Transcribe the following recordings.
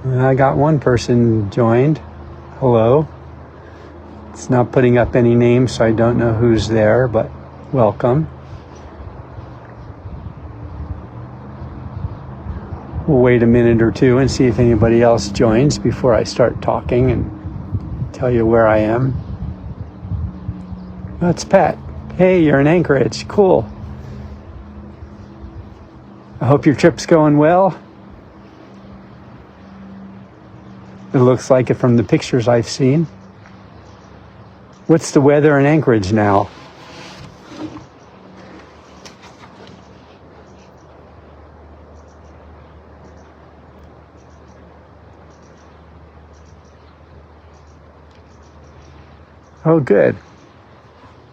I got one person joined. Hello. It's not putting up any names, so I don't know who's there, but welcome. We'll wait a minute or two and see if anybody else joins before I start talking and tell you where I am. That's Pat. Hey, you're in Anchorage. Cool. I hope your trip's going well. It looks like it from the pictures I've seen. What's the weather in Anchorage now? Oh, good.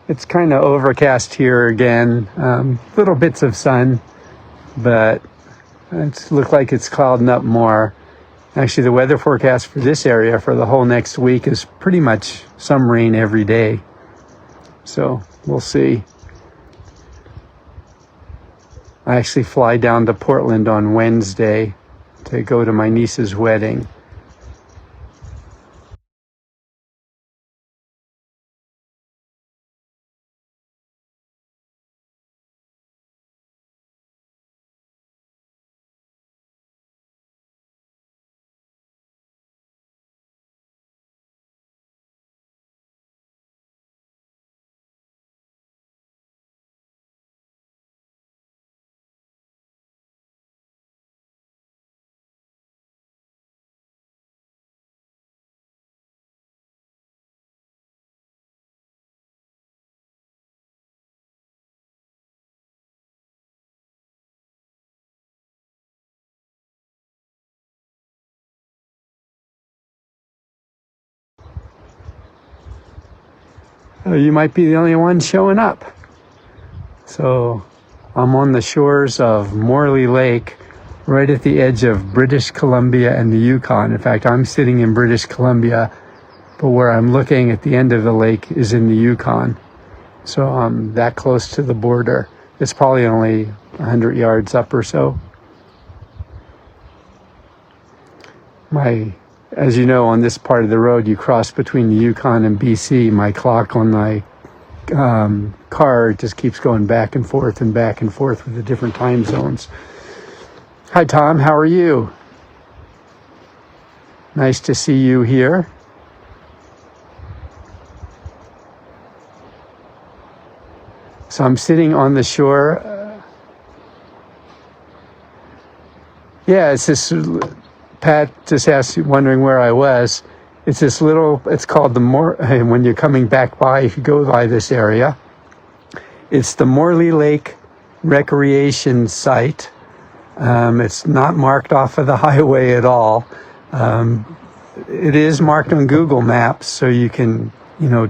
It's kind of overcast here again. Little bits of sun, but it looks like it's clouding up more. Actually, the weather forecast for this area for the whole next week is pretty much some rain every day. So we'll see. I actually fly down to Portland on Wednesday to go to my niece's wedding. You might be the only one showing up. So I'm on the shores of Morley Lake, right at the edge of British Columbia and the Yukon. In fact, I'm sitting in British Columbia, but where I'm looking at the end of the lake is in the Yukon. So I'm that close to the border. It's probably only 100 yards up or so. As you know, on this part of the road, you cross between the Yukon and BC. My clock on my car just keeps going back and forth with the different time zones. Hi, Tom. How are you? Nice to see you here. So I'm sitting on the shore. Yeah, it's this... Pat just asked, wondering where I was. It's this little, it's called when you're coming back by, if you go by this area, it's the Morley Lake Recreation Site. It's not marked off of the highway at all. It is marked on Google Maps, so you can,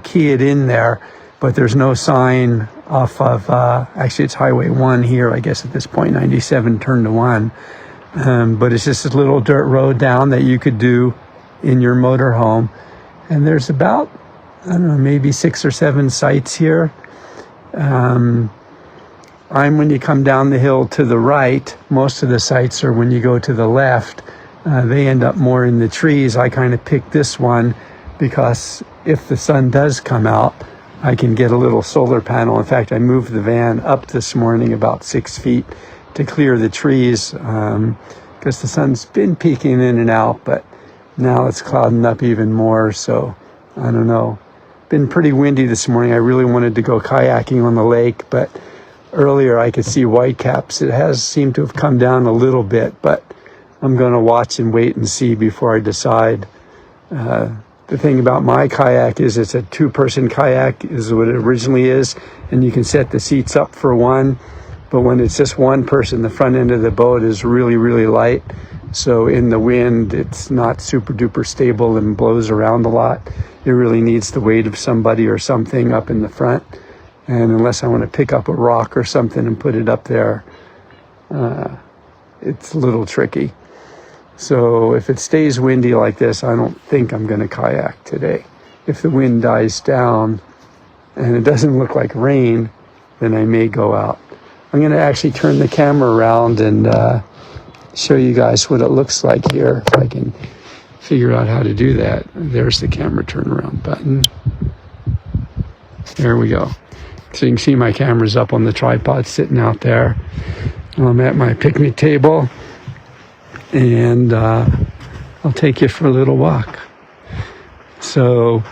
key it in there, but there's no sign off of, actually it's Highway 1 here, I guess at this point, 97 turn to 1. But it's just a little dirt road down that you could do in your motorhome. And there's about, maybe 6 or 7 sites here. When you come down the hill to the right, most of the sites are when you go to the left. They end up more in the trees. I kind of picked this one because if the sun does come out, I can get a little solar panel. In fact, I moved the van up this morning about 6 feet to clear the trees, because the sun's been peeking in and out, but now it's clouding up even more, so I don't know. Been pretty windy this morning. I really wanted to go kayaking on the lake, but earlier I could see whitecaps. It has seemed to have come down a little bit, but I'm going to watch and wait and see before I decide. The thing about my kayak is it's a 2-person kayak is what it originally is, and you can set the seats up for one. But when it's just one person, the front end of the boat is really, really light. So in the wind, it's not super duper stable and blows around a lot. It really needs the weight of somebody or something up in the front. And unless I want to pick up a rock or something and put it up there, it's a little tricky. So if it stays windy like this, I don't think I'm going to kayak today. If the wind dies down and it doesn't look like rain, then I may go out. I'm going to actually turn the camera around and show you guys what it looks like here, if I can figure out how to do that. There's the camera turnaround button. There we go. So you can see my camera's up on the tripod sitting out there. I'm at my picnic table, and I'll take you for a little walk. So,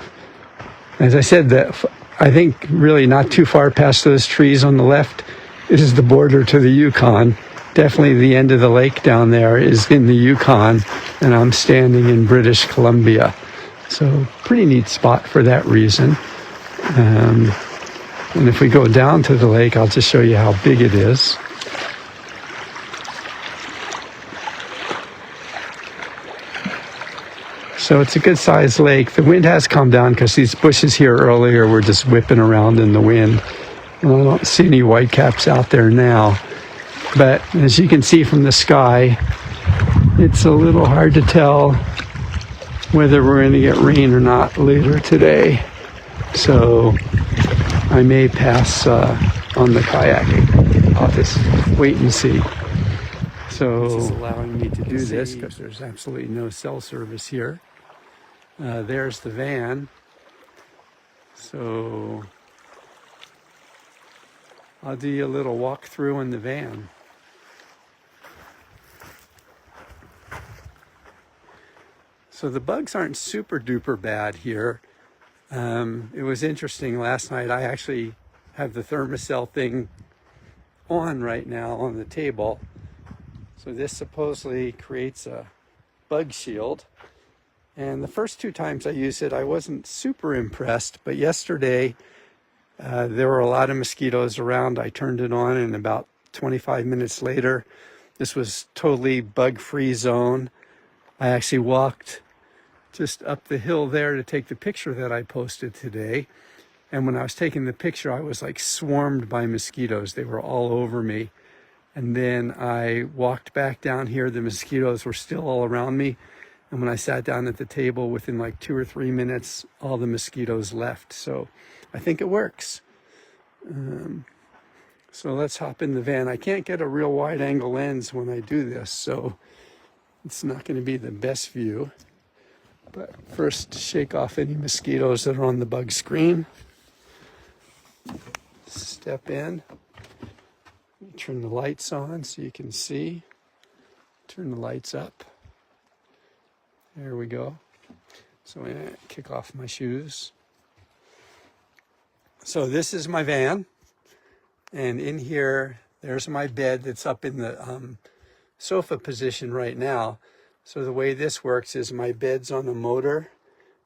as I said, that I think really not too far past those trees on the left is the border to the Yukon. Definitely the end of the lake down there is in the Yukon, and I'm standing in British Columbia. So, pretty neat spot for that reason. And if we go down to the lake, I'll just show you how big it is. So it's a good sized lake. The wind has come down because these bushes here earlier were just whipping around in the wind. And I don't see any whitecaps out there now. But as you can see from the sky, it's a little hard to tell whether we're going to get rain or not later today. So I may pass on the kayaking. I'll just wait and see. So this is allowing me to do this because there's absolutely no cell service here. There's the van. So I'll do you a little walkthrough in the van. So the bugs aren't super duper bad here. It was interesting last night. I actually have the thermocell thing on right now on the table. So this supposedly creates a bug shield. And the first two times I used it, I wasn't super impressed. But yesterday, there were a lot of mosquitoes around. I turned it on, and about 25 minutes later, this was totally bug-free zone. I actually walked just up the hill there to take the picture that I posted today. And when I was taking the picture, I was like swarmed by mosquitoes. They were all over me. And then I walked back down here. The mosquitoes were still all around me. And when I sat down at the table, within like 2 or 3 minutes, all the mosquitoes left. So I think it works. So let's hop in the van. I can't get a real wide angle lens when I do this, so it's not going to be the best view. But first, shake off any mosquitoes that are on the bug screen. Step in. Turn the lights on so you can see. Turn the lights up. There we go. So I'm going to kick off my shoes. So this is my van. And in here, there's my bed that's up in the sofa position right now. So the way this works is my bed's on a motor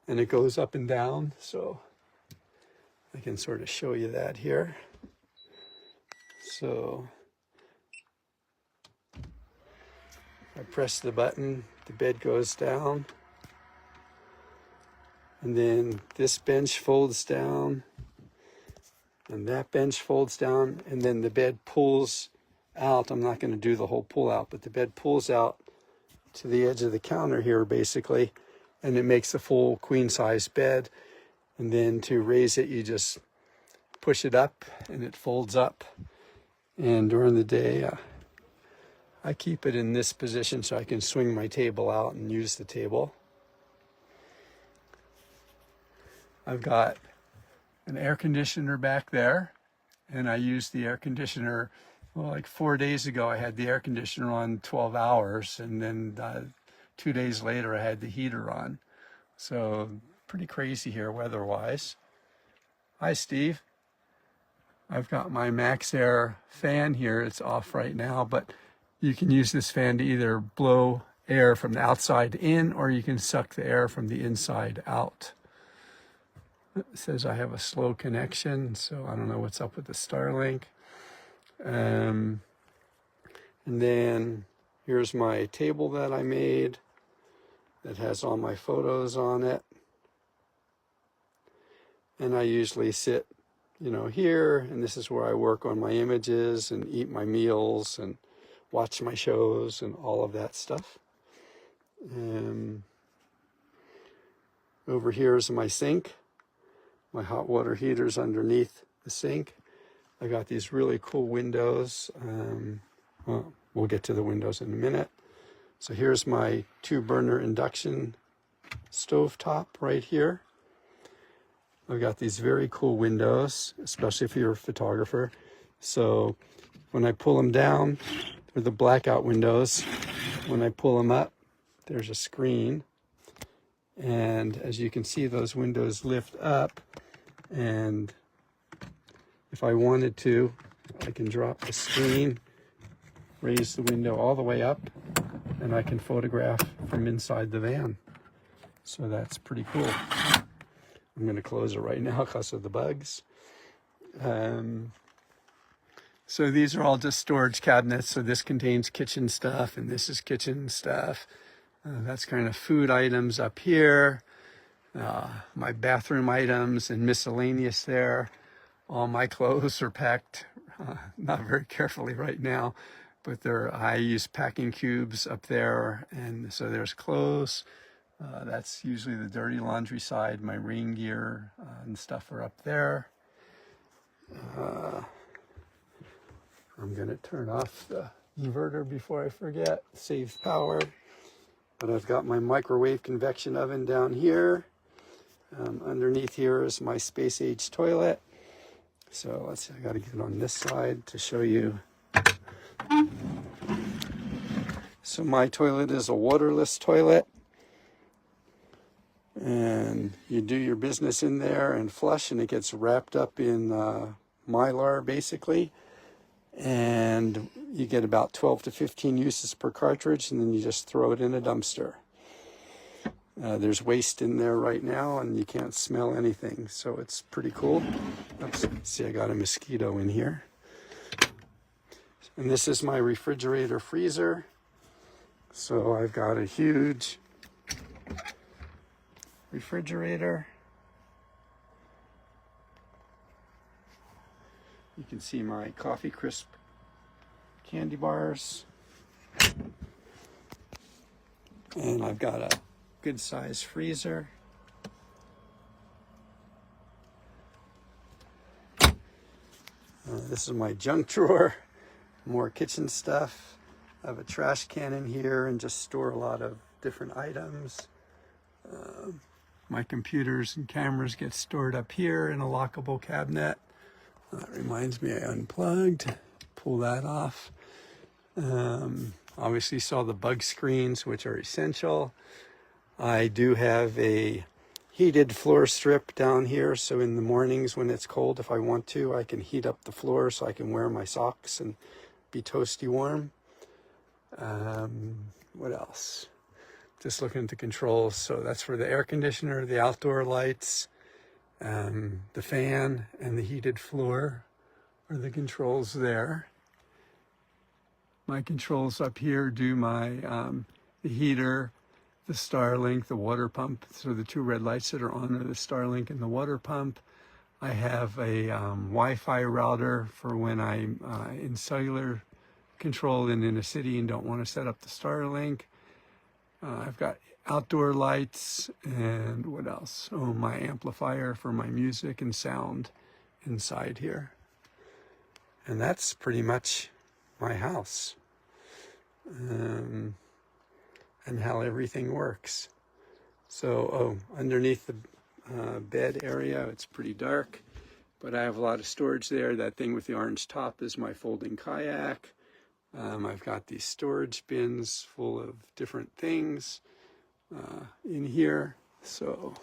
and it goes up and down. So I can sort of show you that here. So I press the button, the bed goes down. And then this bench folds down. And that bench folds down. And then the bed pulls out. I'm not going to do the whole pull out, but the bed pulls out to the edge of the counter here, basically. And it makes a full queen size bed. And then to raise it, you just push it up and it folds up. And during the day, I keep it in this position so I can swing my table out and use the table. I've got an air conditioner back there, and I used the air conditioner, well, like 4 days ago I had the air conditioner on 12 hours, and then 2 days later I had the heater on. So pretty crazy here weather-wise. Hi, Steve. I've got my Max Air fan here. It's off right now, but you can use this fan to either blow air from the outside in, or you can suck the air from the inside out. It says I have a slow connection, so I don't know what's up with the Starlink. And then here's my table that I made that has all my photos on it. And I usually sit, here, and this is where I work on my images and eat my meals and watch my shows and all of that stuff. Over here is my sink. My hot water heater's underneath the sink. I got these really cool windows. Well, we'll get to the windows in a minute. So here's my 2-burner induction stovetop right here. I've got these very cool windows, especially if you're a photographer. So when I pull them down, they're the blackout windows. When I pull them up, there's a screen. And as you can see, those windows lift up. And if I wanted to, I can drop the screen, raise the window all the way up, and I can photograph from inside the van. So that's pretty cool. I'm going to close it right now because of the bugs. So these are all just storage cabinets. So this contains kitchen stuff, and this is kitchen stuff. That's kind of food items up here. My bathroom items and miscellaneous there. All my clothes are packed, not very carefully right now, but I use packing cubes up there, and so there's clothes. That's usually the dirty laundry side. My rain gear and stuff are up there. I'm going to turn off the inverter before I forget. Saves power. But I've got my microwave convection oven down here. Underneath here is my space age toilet. So let's see, I got to get on this side to show you. So my toilet is a waterless toilet. And you do your business in there and flush, and it gets wrapped up in Mylar basically. And you get about 12 to 15 uses per cartridge, and then you just throw it in a dumpster. There's waste in there right now, and you can't smell anything, so it's pretty cool. Oops, see, I got a mosquito in here. And this is my refrigerator freezer. So I've got a huge refrigerator. You can see my Coffee Crisp candy bars. And I've got a good size freezer. This is my junk drawer. More kitchen stuff. I have a trash can in here and just store a lot of different items. My computers and cameras get stored up here in a lockable cabinet. That reminds me I unplugged. Pull that off. Obviously saw the bug screens, which are essential. I do have a heated floor strip down here, so in the mornings when it's cold, if I want to, I can heat up the floor so I can wear my socks and be toasty warm. What else? Just looking at the controls. So that's for the air conditioner, the outdoor lights, the fan, and the heated floor are the controls there. My controls up here do my the heater, the Starlink, the water pump. So the 2 red lights that are on are the Starlink and the water pump. I have a Wi-Fi router for when I'm in cellular control and in a city and don't want to set up the Starlink. I've got outdoor lights, and what else? Oh, my amplifier for my music and sound inside here. And that's pretty much my house. And how everything works. So, underneath the bed area, it's pretty dark, but I have a lot of storage there. That thing with the orange top is my folding kayak. I've got these storage bins full of different things in here. So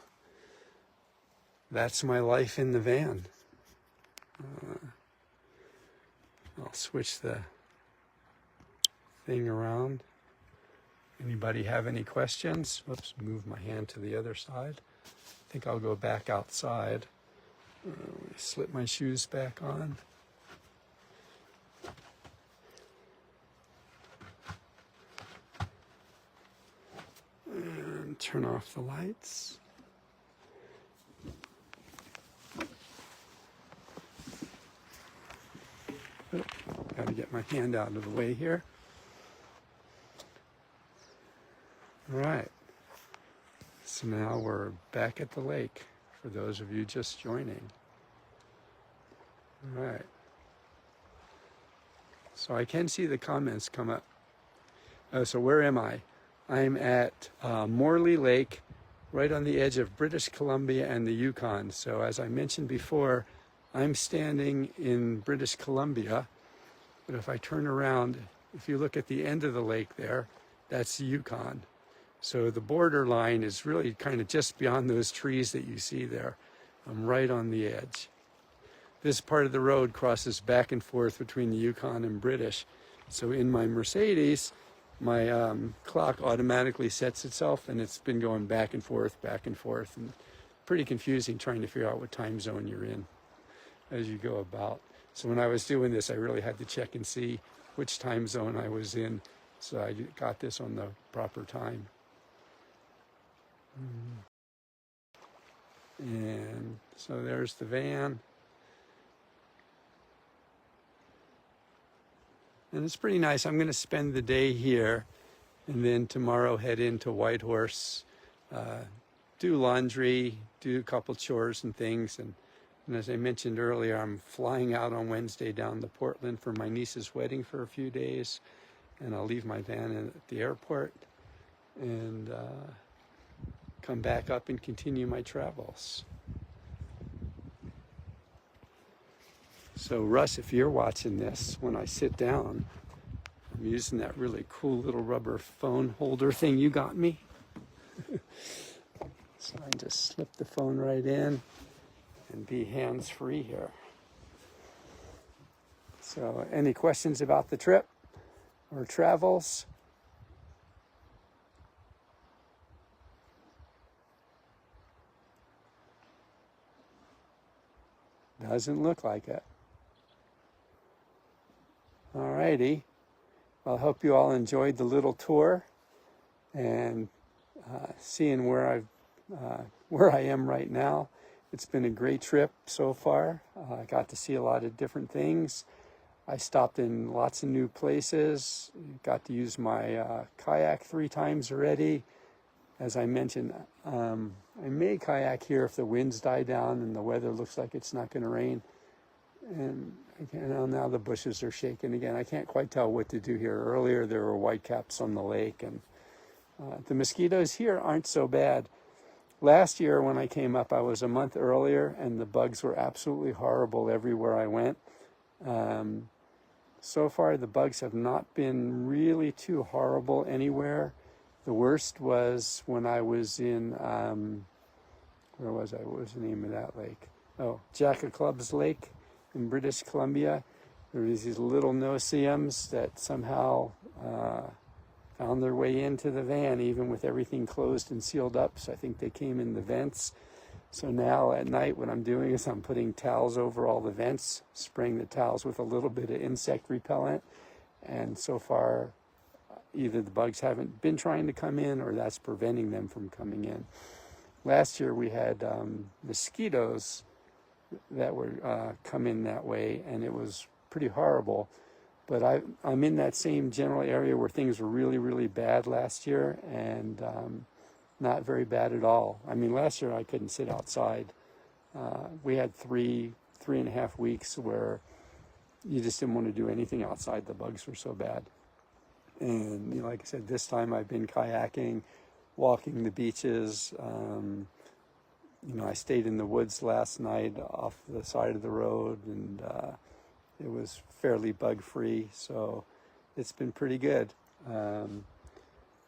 that's my life in the van. I'll switch the thing around. Anybody have any questions? Whoops, move my hand to the other side. I think I'll go back outside. Slip my shoes back on. And turn off the lights. Got to get my hand out of the way here. All right. So now we're back at the lake for those of you just joining. All right. So I can see the comments come up. So where am I? I'm at Morley Lake, right on the edge of British Columbia and the Yukon. So as I mentioned before, I'm standing in British Columbia, but if I turn around, if you look at the end of the lake there, that's the Yukon. So the border line is really kind of just beyond those trees that you see there. I'm right on the edge. This part of the road crosses back and forth between the Yukon and British. So in my Mercedes, my clock automatically sets itself, and it's been going back and forth, and pretty confusing trying to figure out what time zone you're in as you go about. So when I was doing this, I really had to check and see which time zone I was in, so I got this on the proper time. And so there's the van. And it's pretty nice. I'm going to spend the day here and then tomorrow head into Whitehorse, do laundry, do a couple chores and things. And as I mentioned earlier, I'm flying out on Wednesday down to Portland for my niece's wedding for a few days. And I'll leave my van at the airport and come back up and continue my travels. So Russ, if you're watching this, when I sit down, I'm using that really cool little rubber phone holder thing you got me. So I can just slip the phone right in and be hands-free here. So any questions about the trip or travels? Doesn't look like it. Alrighty. Well, I hope you all enjoyed the little tour and seeing where I am right now. It's been a great trip so far. I got to see a lot of different things. I stopped in lots of new places. Got to use my kayak 3 times already. As I mentioned, I may kayak here if the winds die down and the weather looks like it's not going to rain. And now the bushes are shaking again. I can't quite tell what to do here. Earlier there were whitecaps on the lake, and the mosquitoes here aren't so bad. Last year when I came up, I was a month earlier, and the bugs were absolutely horrible everywhere I went. So far the bugs have not been really too horrible anywhere. The worst was when I was in, where was I? What was the name of that lake? Oh, Jack of Clubs Lake in British Columbia. There was these little no-see-ums that somehow found their way into the van, even with everything closed and sealed up. So I think they came in the vents. So now at night what I'm doing is I'm putting towels over all the vents, spraying the towels with a little bit of insect repellent. And so far, either the bugs haven't been trying to come in or that's preventing them from coming in. Last year we had mosquitoes that were come in that way, and it was pretty horrible. But I'm in that same general area where things were really, really bad last year, and not very bad at all. I mean, last year I couldn't sit outside. We had three and a half weeks where you just didn't want to do anything outside. The bugs were so bad. And like I said, this time I've been kayaking, walking the beaches. I stayed in the woods last night off the side of the road, and it was fairly bug-free, so it's been pretty good.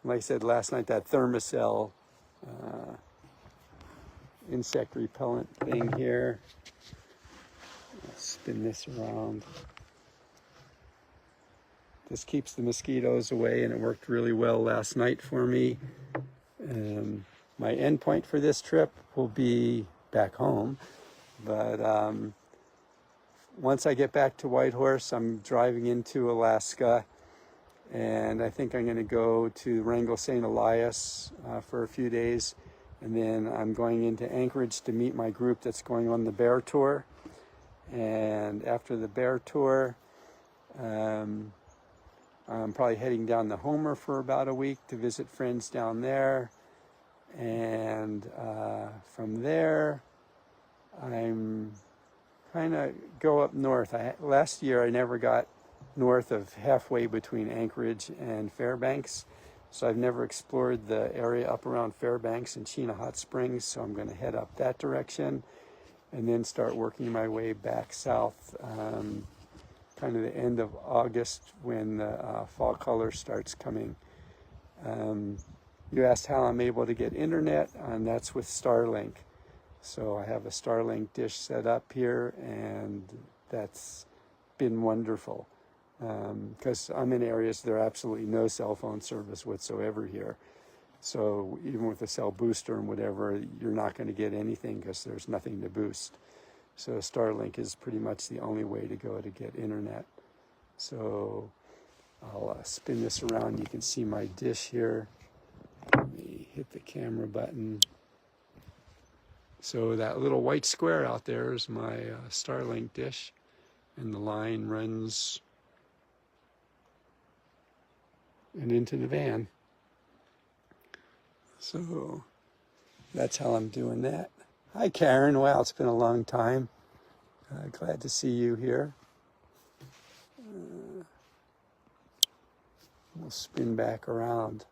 Like I said last night, that Thermacell insect repellent thing here. I'll spin this around. This keeps the mosquitoes away, and it worked really well last night for me. My end point for this trip will be back home, but once I get back to Whitehorse, I'm driving into Alaska, and I think I'm going to go to Wrangell St. Elias for a few days, and then I'm going into Anchorage to meet my group that's going on the bear tour. And after the bear tour, I'm probably heading down to Homer for about a week to visit friends down there. And from there, I'm kind of go up north. Last year I never got north of halfway between Anchorage and Fairbanks. So I've never explored the area up around Fairbanks and Chena Hot Springs, so I'm going to head up that direction and then start working my way back south, kind of the end of August when the fall color starts coming. You asked how I'm able to get internet, and that's with Starlink. So I have a Starlink dish set up here, and that's been wonderful. Because I'm in areas there are absolutely no cell phone service whatsoever here. So even with a cell booster and whatever, you're not going to get anything because there's nothing to boost. So Starlink is pretty much the only way to go to get internet. So I'll spin this around. You can see my dish here. Let me hit the camera button. So that little white square out there is my Starlink dish, and the line runs and into the van. So that's how I'm doing that. Hi, Karen. Wow, it's been a long time. Glad to see you here. We'll spin back around.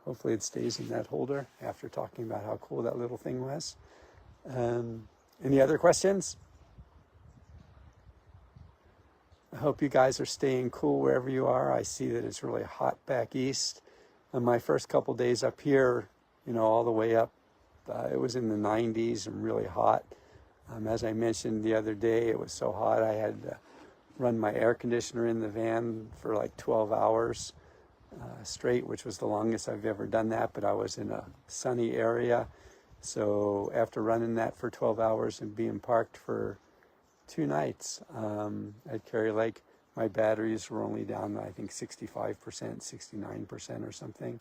Hopefully it stays in that holder after talking about how cool that little thing was. Any other questions? I hope you guys are staying cool wherever you are. I see that it's really hot back east. And my first couple days up here, all the way up, it was in the 90s and really hot. As I mentioned the other day, it was so hot I had to run my air conditioner in the van for like 12 hours straight, which was the longest I've ever done that, but I was in a sunny area. So after running that for 12 hours and being parked for 2 nights at Kerry Lake, my batteries were only down, I think, 65%, 69% or something.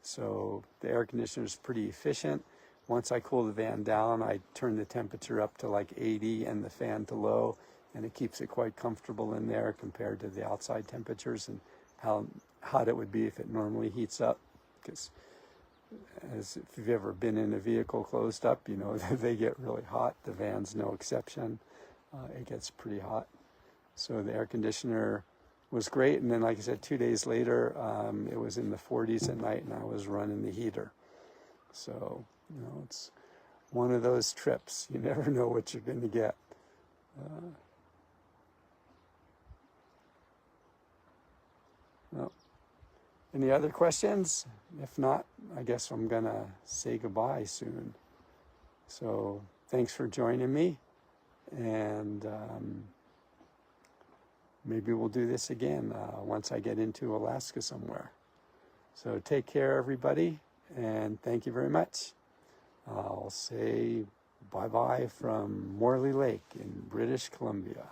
So the air conditioner is pretty efficient. Once I cool the van down, I turn the temperature up to like 80 and the fan to low, and it keeps it quite comfortable in there compared to the outside temperatures and how hot it would be if it normally heats up. Because if you've ever been in a vehicle closed up, they get really hot. The van's no exception. It gets pretty hot. So the air conditioner was great. And then, like I said, 2 days later, it was in the 40s at night and I was running the heater. So, it's one of those trips. You never know what you're going to get. Well, any other questions? If not, I guess I'm going to say goodbye soon. So thanks for joining me. And maybe we'll do this again once I get into Alaska somewhere. So take care, everybody, and thank you very much. I'll say bye-bye from Morley Lake in British Columbia.